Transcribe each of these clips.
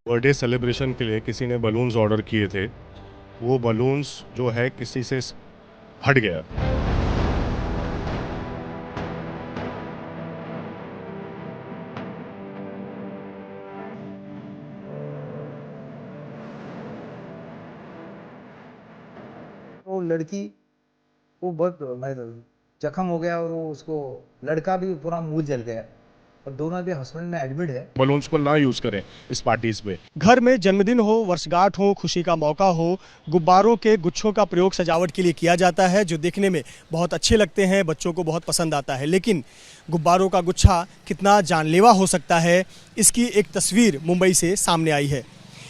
Birthday celebration के लिए किसी ने बलून्स ऑर्डर किए थे। वो बलून्स जो है किसी से फट गया। वो लड़की वो बहुत जख्म हो गया और वो उसको लड़का भी पूरा मुंह जल गया और दोनों भी हॉस्पिटल में एडमिट है। बलून्स को ना यूज़ करें इस पार्टीज पे। घर में जन्मदिन हो, वर्षगांठ हो, खुशी का मौका हो, गुब्बारों के गुच्छों का प्रयोग सजावट के लिए किया जाता है जो देखने में बहुत अच्छे लगते हैं, बच्चों को बहुत पसंद आता है। लेकिन गुब्बारों का गुच्छा कितना जानलेवा हो सकता है, इसकी एक तस्वीर मुंबई से सामने आई है।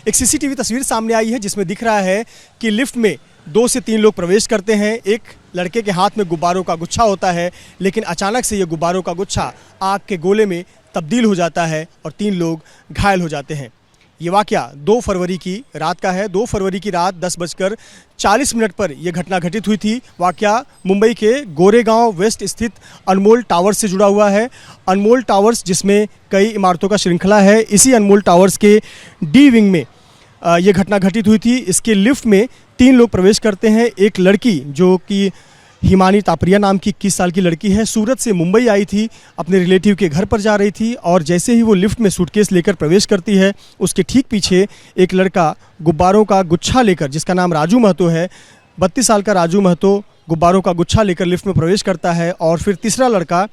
एक सीसीटीवी तस्वीर सामने आई है जिसमें दिख रहा है कि लिफ्ट में 2 से 3 लोग प्रवेश करते हैं। एक लड़के के हाथ में गुब्बारों का गुच्छा होता है, लेकिन अचानक से ये गुब्बारों का गुच्छा आग के गोले में तब्दील हो जाता है और 3 लोग घायल हो जाते हैं। ये वाकया 2 फरवरी की रात का है। 2 फरवरी की रात 10:40 पर यह घटना घटित हुई थी। वाकया मुंबई के गोरेगांव वेस्ट स्थित अनमोल टावर्स से जुड़ा हुआ है। अनमोल टावर्स जिसमें कई इमारतों का श्रृंखला है, इसी अनमोल टावर्स के डी विंग में ये घटना घटित हुई थी। इसके लिफ्ट में 3 लोग प्रवेश करते हैं। एक लड़की जो कि हिमानी तापरिया नाम की 21 साल की लड़की है, सूरत से मुंबई आई थी, अपने रिलेटिव के घर पर जा रही थी और जैसे ही वो लिफ्ट में सूटकेस लेकर प्रवेश करती है, उसके ठीक पीछे एक लड़का गुब्बारों का गुच्छा लेकर, जिसका नाम राजू महतो है, 32 साल का राजू महतो गुब्बारों का गुच्छा लेकर लिफ्ट में प्रवेश करता है। और फिर तीसरा लड़का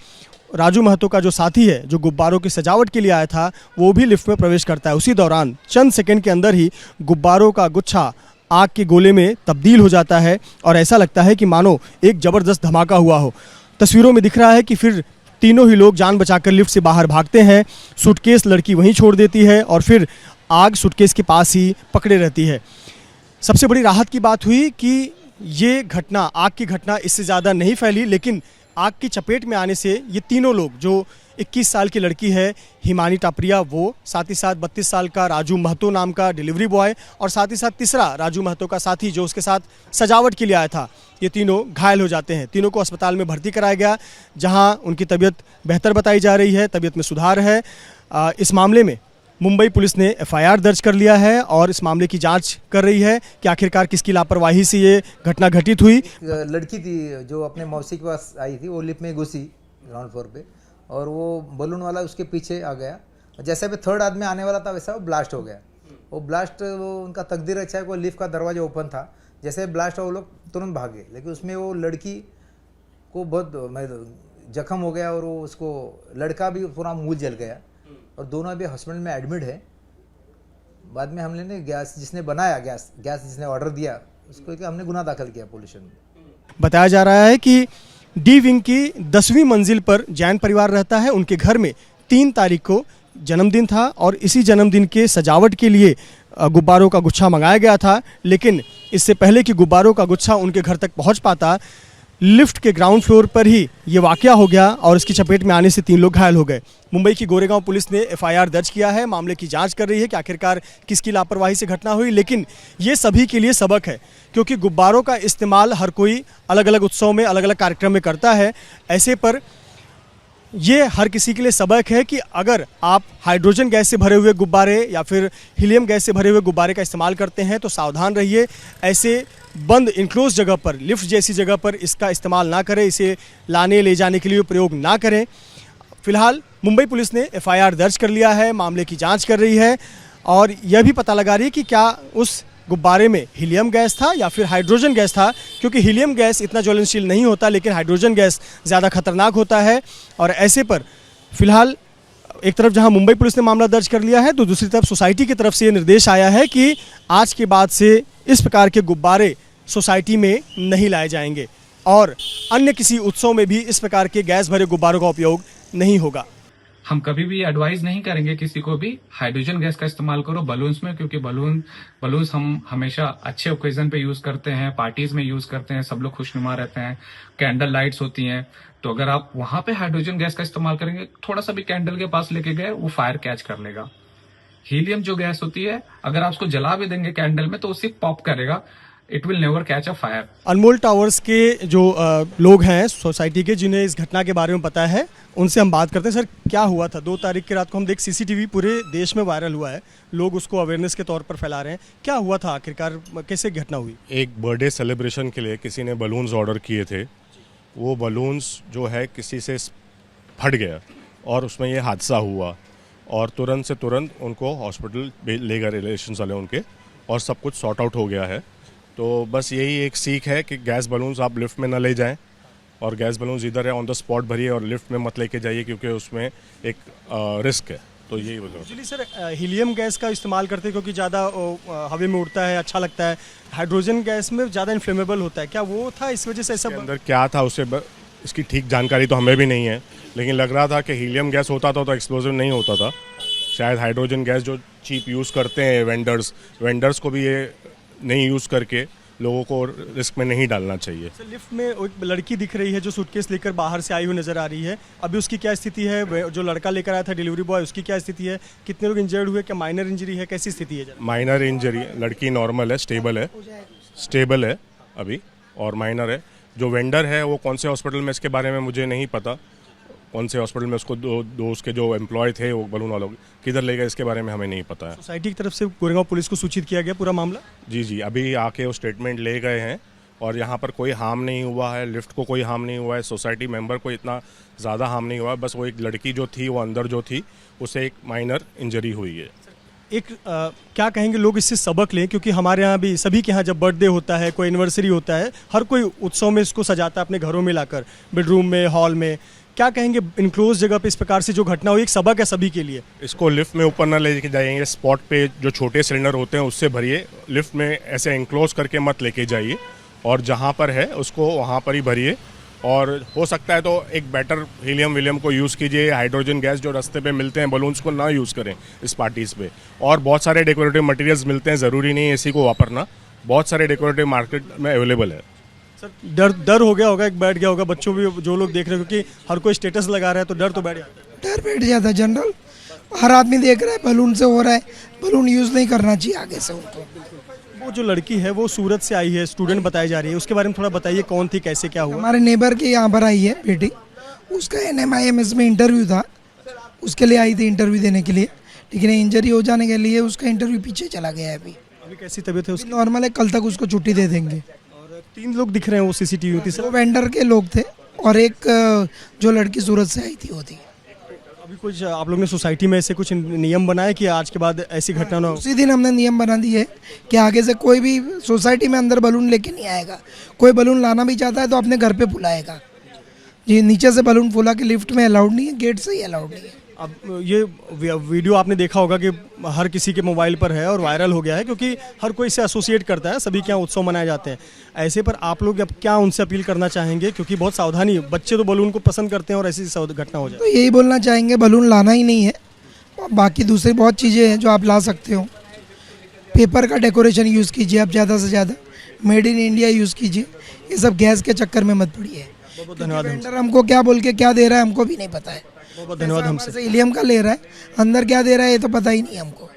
राजू महतो का जो साथी है, जो गुब्बारों की सजावट के लिए आया था, वो भी लिफ्ट में प्रवेश करता है। उसी दौरान चंद सेकंड के अंदर ही गुब्बारों का गुच्छा आग के गोले में तब्दील हो जाता है और ऐसा लगता है कि मानो एक ज़बरदस्त धमाका हुआ हो। तस्वीरों में दिख रहा है कि फिर तीनों ही लोग जान बचाकर लिफ्ट से बाहर भागते हैं। सूटकेस लड़की वहीं छोड़ देती है और फिर आग सूटकेस के पास ही पकड़े रहती है। सबसे बड़ी राहत की बात हुई कि ये घटना, आग की घटना इससे ज़्यादा नहीं फैली, लेकिन आग की चपेट में आने से ये तीनों लोग, जो 21 साल की लड़की है हिमानी टापरिया, वो साथ ही साथ 32 साल का राजू महतो नाम का डिलीवरी बॉय और साथ ही साथ तीसरा राजू महतो का साथी जो उसके साथ सजावट के लिए आया था, ये तीनों घायल हो जाते हैं। तीनों को अस्पताल में भर्ती कराया गया, जहां उनकी तबीयत बेहतर बताई जा रही है, तबीयत में सुधार है। इस मामले में मुंबई पुलिस ने एफआईआर दर्ज कर लिया है और इस मामले की जांच कर रही है कि आखिरकार किसकी लापरवाही से ये घटना घटित हुई। लड़की थी जो अपने मौसी के पास आई थी, वो लिफ्ट में घुसी ग्राउंड फ्लोर पे और वो बलून वाला उसके पीछे आ गया। जैसे भी थर्ड आदमी आने वाला था वैसा वो ब्लास्ट हो गया। वो उनका तकदीर अच्छा है, वो लिफ्ट का दरवाजा ओपन था, जैसे ब्लास्ट हुआ वो लोग तुरंत भागे, लेकिन उसमें वो लड़की को बहुत जख्म हो गया और वो उसको लड़का भी पूरा मुंह जल गया और दोनों अभी हॉस्पिटल में एडमिट है। बाद में हमने गैस जिसने बनाया, गैस जिसने ऑर्डर दिया, उसको कि हमने गुनाह दाखिल किया पुलिस में। बताया जा रहा है कि डी विंग की 10वीं मंजिल पर जैन परिवार रहता है। उनके घर में 3 तारीख को जन्मदिन था और इसी जन्मदिन के सजावट के लिए गुब्बारों का गुच्छा मंगाया गया था, लेकिन इससे पहले कि गुब्बारों का गुच्छा उनके घर तक पहुंच पाता, लिफ्ट के ग्राउंड फ्लोर पर ही ये वाकया हो गया और इसकी चपेट में आने से 3 लोग घायल हो गए। मुंबई की गोरेगांव पुलिस ने एफआईआर दर्ज किया है, मामले की जांच कर रही है कि आखिरकार किसकी लापरवाही से घटना हुई। लेकिन ये सभी के लिए सबक है, क्योंकि गुब्बारों का इस्तेमाल हर कोई अलग अलग उत्सव में, अलग अलग कार्यक्रम में करता है। ऐसे पर ये हर किसी के लिए सबक है कि अगर आप हाइड्रोजन गैस से भरे हुए गुब्बारे या फिर हीलियम गैस से भरे हुए गुब्बारे का इस्तेमाल करते हैं तो सावधान रहिए। ऐसे बंद इनक्लोज जगह पर, लिफ्ट जैसी जगह पर इसका इस्तेमाल ना करें, इसे लाने ले जाने के लिए प्रयोग ना करें। फिलहाल मुंबई पुलिस ने एफआईआर दर्ज कर लिया है, मामले की जांच कर रही है और यह भी पता लगा रही है कि क्या उस गुब्बारे में हीलियम गैस था या फिर हाइड्रोजन गैस था, क्योंकि हीलियम गैस इतना ज्वलनशील नहीं होता, लेकिन हाइड्रोजन गैस ज़्यादा खतरनाक होता है। और ऐसे पर फिलहाल एक तरफ जहां मुंबई पुलिस ने मामला दर्ज कर लिया है, तो दूसरी तरफ सोसाइटी की तरफ से ये निर्देश आया है कि आज के बाद से इस प्रकार के गुब्बारे सोसाइटी में नहीं लाए जाएंगे और अन्य किसी उत्सव में भी इस प्रकार के गैस भरे गुब्बारों का उपयोग नहीं होगा। हम कभी भी एडवाइज नहीं करेंगे किसी को भी हाइड्रोजन गैस का इस्तेमाल करो बलून्स में, क्योंकि बलून्स हम हमेशा अच्छे ओकेजन पे यूज करते हैं, पार्टीज में यूज करते हैं, सब लोग खुशनुमा रहते हैं, कैंडल लाइट्स होती हैं। तो अगर आप वहां पे हाइड्रोजन गैस का इस्तेमाल करेंगे, थोड़ा सा भी कैंडल के पास लेके गए, वो फायर कैच कर लेगा। हीलियम जो गैस होती है, अगर आप उसको जला भी देंगे कैंडल में तो वो सिर्फ पॉप करेगा, it will never catch a fire. Anmol towers के जो लोग हैं सोसाइटी के, जिन्हें इस घटना के बारे में पता है, उनसे हम बात करते हैं। सर, क्या हुआ था 2 तारीख की रात को? हम देख सीसीटीवी पूरे देश में वायरल हुआ है, लोग उसको अवेयरनेस के तौर पर फैला रहे हैं। क्या हुआ था आखिरकार, कैसे घटना हुई? एक बर्थडे सेलिब्रेशन के लिए किसी ने बलून्स ऑर्डर किए थे। वो बलून्स जो है किसी से फट गया और उसमें ये हादसा हुआ और तुरंत से तुरंत उनको हॉस्पिटल ले गए रिलेशंस वाले उनके, और सब कुछ सॉर्ट आउट हो गया है। तो बस यही एक सीख है कि गैस बलून्स आप लिफ्ट में ना ले जाएं, और गैस बलून्स इधर है ऑन द स्पॉट भरिए और लिफ्ट में मत लेके जाइए, क्योंकि उसमें एक रिस्क है। तो यही बोलो। एक्चुअली सर, हीलियम गैस का इस्तेमाल करते हैं क्योंकि ज़्यादा हवा में उड़ता है, अच्छा लगता है। हाइड्रोजन गैस में ज़्यादा इन्फ्लेमेबल होता है, क्या वो था इस वजह से ऐसा? अंदर क्या था उससे इसकी ठीक जानकारी तो हमें भी नहीं है, लेकिन लग रहा था कि हीलियम गैस होता था तो एक्सप्लोजिव नहीं होता था। शायद हाइड्रोजन गैस जो चीप यूज़ करते हैं वेंडर्स को भी ये नहीं यूज़ करके लोगों को रिस्क में नहीं डालना चाहिए। सर, लिफ्ट में एक लड़की दिख रही है जो सूटकेस लेकर बाहर से आई हुई नजर आ रही है। अभी उसकी क्या स्थिति है? जो लड़का लेकर आया था डिलीवरी बॉय, उसकी क्या स्थिति है? कितने लोग इंजर्ड हुए? क्या माइनर इंजरी है? कैसी स्थिति है? माइनर इंजरी, लड़की नॉर्मल है, स्टेबल है अभी, और माइनर है। जो वेंडर है वो कौन से हॉस्पिटल में, इसके बारे में मुझे नहीं पता। कौन से हॉस्पिटल में उसको दो उसके जो एम्प्लॉय थे वो बलून वालों किधर ले गए, इसके बारे में हमें नहीं पता है। सोसाइटी की तरफ से गोरेगांव पुलिस को सूचित किया गया पूरा मामला? जी, अभी आके वो स्टेटमेंट ले गए हैं और यहाँ पर कोई हार्म नहीं हुआ है, लिफ्ट को कोई हार्म नहीं हुआ है, सोसाइटी मेंबर को इतना ज़्यादा हार्म नहीं हुआ है। बस वो एक लड़की जो थी वो अंदर जो थी उसे एक माइनर इंजरी हुई है। क्या कहेंगे लोग इससे सबक लें, क्योंकि हमारे यहाँ भी सभी के यहाँ जब बर्थडे होता है, कोई एनिवर्सरी होता है, हर कोई उत्सव में इसको सजाता है अपने घरों में लाकर, बेडरूम में, हॉल में। क्या कहेंगे इनक्लोज जगह पे इस प्रकार से जो घटना हुई, एक सबक है सभी के लिए? इसको लिफ्ट में ऊपर ना लेके जाइए, स्पॉट पे जो छोटे सिलेंडर होते हैं उससे भरिए, लिफ्ट में ऐसे एंक्लोज करके मत लेके जाइए, और जहाँ पर है उसको वहाँ पर ही भरिए। और हो सकता है तो एक बेटर हीलियम को यूज़ कीजिए। हाइड्रोजन गैस जो रास्ते पे मिलते हैं बलून्स को ना यूज़ करें इस पार्टीज़ पे। और बहुत सारे डेकोरेटिव मटेरियल्स मिलते हैं, ज़रूरी नहीं है इसी को वापरना, बहुत सारे डेकोरेटिव मार्केट में अवेलेबल है। सर, डर हो गया होगा, एक बैठ गया होगा बच्चों भी जो लोग देख रहे हैं, क्योंकि हर कोई स्टेटस लगा रहा है तो डर तो बैठ जाता है। डर बैठ जाता है जनरल, हर आदमी देख रहा है बलून से हो रहा है, बलून यूज़ नहीं करना चाहिए आगे से उनको। वो जो लड़की है वो सूरत से आई है, स्टूडेंट बताई जा रही है, उसके बारे में थोड़ा बताइए, कौन थी, कैसे क्या हुआ? हमारे नेबर के यहाँ पर आई है बेटी, उसका NMIMS में इंटरव्यू था, उसके लिए आई थी इंटरव्यू देने के लिए, लेकिन इंजरी हो जाने के लिए उसका इंटरव्यू पीछे चला गया है। अभी कैसी तबीयत है उसकी? नॉर्मल है, कल तक उसको छुट्टी दे देंगे। और 3 लोग दिख रहे हैं वो सीसीटीवी थी सर। वो वेंडर के लोग थे और एक जो लड़की सूरत से आई थी वो थी। अभी कुछ आप लोग ने सोसाइटी में ऐसे कुछ नियम बनाए कि आज के बाद ऐसी घटना ना हो? उसी दिन हमने नियम बना दिए है कि आगे से कोई भी सोसाइटी में अंदर बलून लेके नहीं आएगा। कोई बलून लाना भी चाहता है तो अपने घर पे फुलाएगा जी, नीचे से बलून फुला के लिफ्ट में अलाउड नहीं है, गेट से ही अलाउड नहीं है। अब ये वीडियो आपने देखा होगा कि हर किसी के मोबाइल पर है और वायरल हो गया है, क्योंकि हर कोई इसे एसोसिएट करता है, सभी के यहाँ उत्सव मनाए जाते हैं। ऐसे पर आप लोग अब क्या उनसे अपील करना चाहेंगे, क्योंकि बहुत सावधानी, बच्चे तो बलून को पसंद करते हैं और ऐसी घटना हो जाए? तो यही बोलना चाहेंगे, बलून लाना ही नहीं है, बाकी दूसरी बहुत चीज़ें हैं जो आप ला सकते हो। पेपर का डेकोरेशन यूज़ कीजिए आप ज़्यादा से ज़्यादा, मेड इन इंडिया यूज़ कीजिए, ये सब गैस के चक्कर में मत पड़िए। बहुत धन्यवाद। वेंडर हमको क्या बोल के क्या दे रहा है हमको भी नहीं पता है। बहुत धन्यवाद। हमसे हीलियम का ले रहा है, अंदर क्या दे रहा है ये तो पता ही नहीं हमको।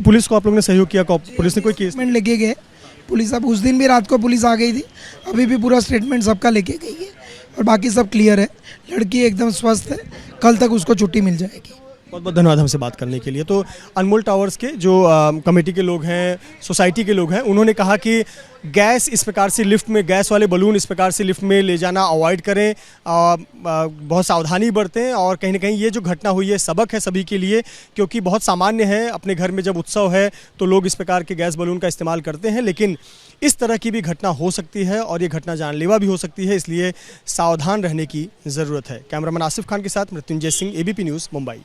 पुलिस को आप लोग ने सहयोग किया? पुलिस ने कोई केस स्टेटमेंट लेके गए पुलिस, अब उस दिन भी रात को पुलिस आ गई थी, अभी भी पूरा स्टेटमेंट सबका लेके गई है और बाकी सब क्लियर है। लड़की एकदम स्वस्थ है, कल तक उसको छुट्टी मिल जाएगी। बहुत बहुत धन्यवाद हमसे बात करने के लिए। तो अनमोल टावर्स के जो कमेटी के लोग हैं, सोसाइटी के लोग हैं, उन्होंने कहा कि गैस इस प्रकार से लिफ्ट में, गैस वाले बलून इस प्रकार से लिफ्ट में ले जाना अवॉइड करें, बहुत सावधानी बरतें। और कहीं ना कहीं ये जो घटना हुई है सबक है सभी के लिए, क्योंकि बहुत सामान्य है अपने घर में जब उत्सव है तो लोग इस प्रकार के गैस बलून का इस्तेमाल करते हैं, लेकिन इस तरह की भी घटना हो सकती है और ये घटना जानलेवा भी हो सकती है, इसलिए सावधान रहने की ज़रूरत है। कैमरामैन आसिफ खान के साथ मृत्युंजय सिंह, ABP न्यूज़, मुंबई।